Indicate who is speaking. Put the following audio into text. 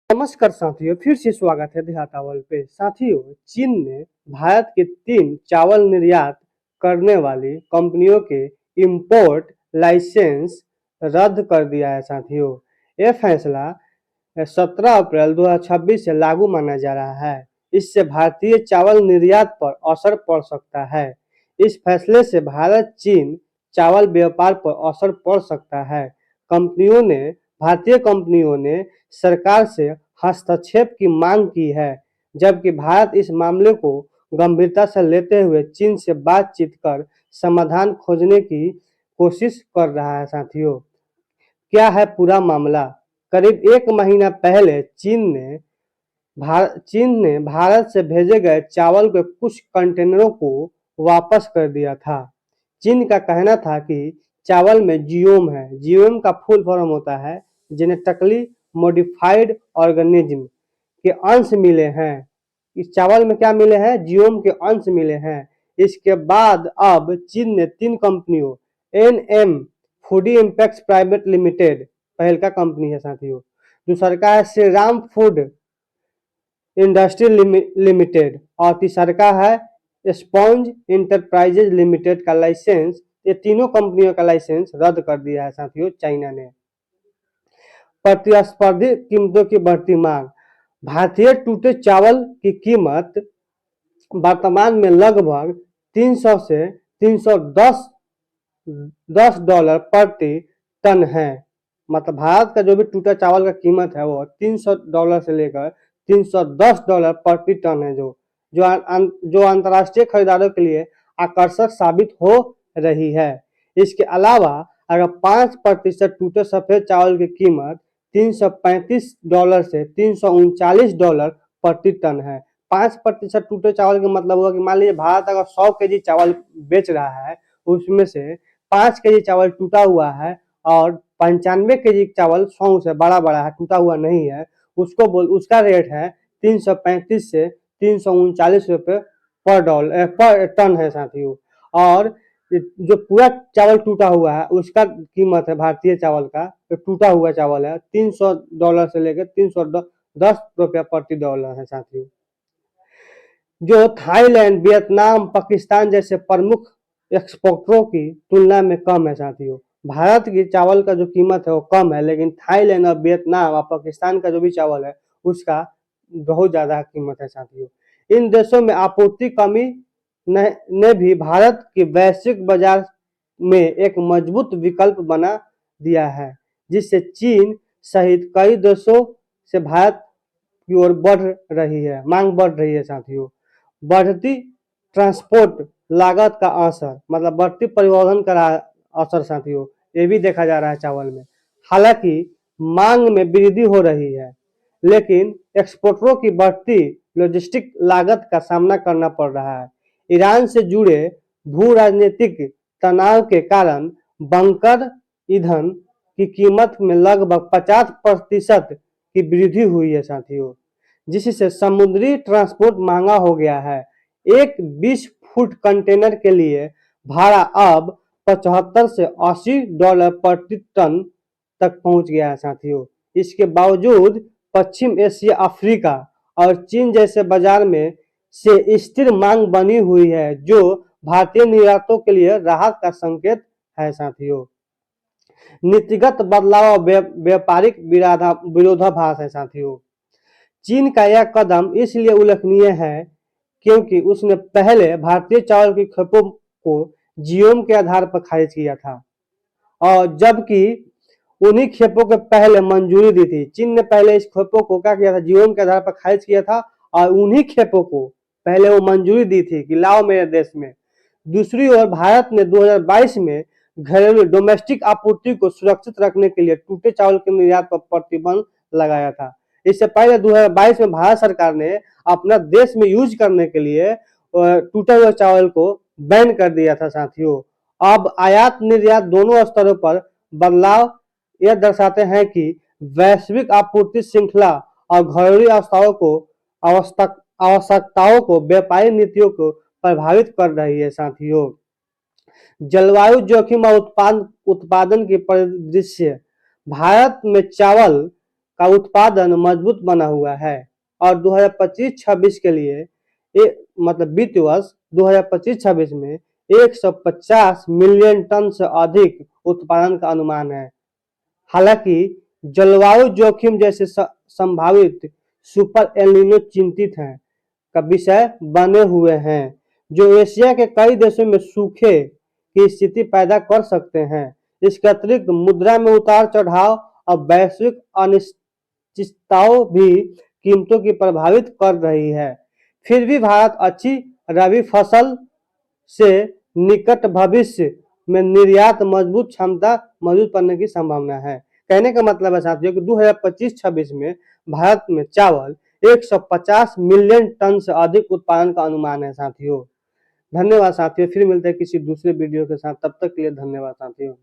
Speaker 1: नमस्कार साथियों, फिर से स्वागत है देहातावल पे। साथियों, चीन ने भारत के 3 चावल निर्यात करने वाली कंपनियों के इंपोर्ट लाइसेंस रद्द कर दिया है। साथियों, यह फैसला 17 अप्रैल 2026 से लागू माना जा रहा है। इससे भारतीय चावल निर्यात पर असर पड़ सकता है। इस फैसले से भारत चीन चावल व्यापार पर असर पड़ सकता है। भारतीय कंपनियों ने सरकार से हस्तक्षेप की मांग की है, जबकि भारत इस मामले को गंभीरता से लेते हुए चीन से बातचीत कर समाधान खोजने की कोशिश कर रहा है। साथियों, क्या है पूरा मामला? करीब 1 महीना पहले चीन ने भारत से भेजे गए चावल के कुछ कंटेनरों को वापस कर दिया था। चीन का कहना था कि चावल में जीओम है। जीओम का फुल फॉर्म होता है जेनेटिकली मॉडिफाइड ऑर्गेनिज्म के अंश मिले हैं। इस चावल में क्या मिले हैं? जीओम के अंश मिले हैं। इसके बाद अब चीन ने 3 कंपनियों NM Foodie Impacts Private Limited पहल का कंपनी है। साथियों, दूसरा का है Shri Ram Food Industry Limited और तीसरा का है स्पॉन्ज इंटरप्राइजेज लिमिटेड का लाइसेंस। ये तीनों कंपनियों का लाइसेंस रद्द कर दिया है। साथियों, चाइना ने प्रतिस्पर्धी कीमतों की बढ़ती मांग। भारतीय टूटे चावल की कीमत वर्तमान में लगभग 300 से 310 डॉलर प्रति टन है। मतलब भारत का जो भी टूटा चावल का कीमत है वो $300 से लेकर $310 प्रति टन है, जो अंतर्राष्ट्रीय खरीदारों के लिए आकर्षक साबित हो रही है। इसके अलावा अगर 5% टूटे सफेद चावल की कीमत $335 से $339 प्रति टन है। 5% टूटे चावल का मतलब हुआ कि मान लीजिए भारत अगर 100 केजी चावल बेच रहा है, उसमें से 5 केजी चावल टूटा हुआ है और 95 केजी चावल 100 से बड़ा बड़ा है, टूटा हुआ नहीं है, उसका रेट है 335 से ₹339 पर टन है। साथियों, और जो पूरा चावल टूटा हुआ है उसका कीमत है भारतीय चावल का, जो टूटा हुआ चावल है $300 से लेकर $310 प्रति डॉलर है। साथियों, जो थाईलैंड, वियतनाम, पाकिस्तान जैसे प्रमुख एक्सपोर्टरों की तुलना में कम है। साथियों, भारत की चावल का जो कीमत है वो कम है, लेकिन थाईलैंड और वियतनाम और पाकिस्तान का जो भी चावल है उसका बहुत ज्यादा कीमत है। साथियों, इन देशों में आपूर्ति कमी ने भी भारत के वैश्विक बाजार में एक मजबूत विकल्प बना दिया है, जिससे चीन सहित कई देशों से भारत की ओर मांग बढ़ रही है। साथियों, बढ़ती ट्रांसपोर्ट लागत का असर, मतलब बढ़ती परिवहन का असर साथियों, ये भी देखा जा रहा है चावल में। हालांकि मांग में वृद्धि हो रही है, लेकिन एक्सपोर्टरों की बढ़ती लॉजिस्टिक लागत का सामना करना पड़ रहा है। ईरान से जुड़े भू राजनीतिक तनाव के कारण बंकर ईंधन की कीमत में लगभग 50% की वृद्धि हुई है। साथियों, जिससे समुद्री ट्रांसपोर्ट महंगा हो गया है। एक 20 फुट कंटेनर के लिए भाड़ा अब 75 से $80 प्रति टन तक पहुंच गया है। साथियों, इसके बावजूद पश्चिम एशिया, अफ्रीका और चीन जैसे बाजार में से स्थिर मांग बनी हुई है, जो भारतीय निर्यातों के लिए राहत का संकेत है। साथियों, नीतिगत बदलाव व्यापारिक विरोधाभास है। साथियों, चीन का यह कदम इसलिए उल्लेखनीय है क्योंकि उसने पहले भारतीय चावल की खेपों को जीओम के आधार पर खारिज किया था, और जबकि उन्हीं खेपों के पहले मंजूरी दी थी। चीन ने पहले इस खेपों को क्या किया था? जीओम के आधार पर खारिज किया था, और उन्हीं खेपों को पहले वो मंजूरी दी थी कि लाओ मेरे देश में। दूसरी ओर भारत ने 2022 में घरेलू डोमेस्टिक आपूर्ति को सुरक्षित रखने के लिए टूटे चावल के निर्यात पर प्रतिबंध लगाया था। इससे पहले 2022 में भारत सरकार ने अपना देश में यूज करने के लिए टूटे हुए चावल को बैन कर दिया था। साथियों, अब आयात निर्यात दोनों स्तरों पर बदलाव यह दर्शाते हैं कि वैश्विक आपूर्ति श्रृंखला और घरेलू आवश्यकताओं को व्यापारिक नीतियों को प्रभावित कर रही है। साथियों, जलवायु जोखिम और उत्पादन की परिदृश्य। भारत में चावल का उत्पादन मजबूत बना हुआ है और 2025-26 के लिए मतलब वित्त वर्ष 2025-26 में 150 मिलियन टन से अधिक उत्पादन का अनुमान है। हालांकि जलवायु जोखिम जैसे संभावित सुपर एल-नीनो चिंतित हैं का विषय बने हुए हैं, जो एशिया के कई देशों में सूखे की स्थिति पैदा कर सकते हैं। इसके अतिरिक्त मुद्रा में उतार चढ़ाव और वैश्विक अनिश्चितताओं भी कीमतों की प्रभावित कर रही है। फिर भी भारत अच्छी रबी फसल से निकट भविष्य में निर्यात मजबूत क्षमता मजबूत करने की संभावना है। कहने का मतलब है साथियों कि 2025-26 में भारत में चावल 150 मिलियन टन से अधिक उत्पादन का अनुमान है साथियों। धन्यवाद साथियों, फिर मिलते हैं किसी दूसरे वीडियो के साथ, तब तक के लिए धन्यवाद साथियों।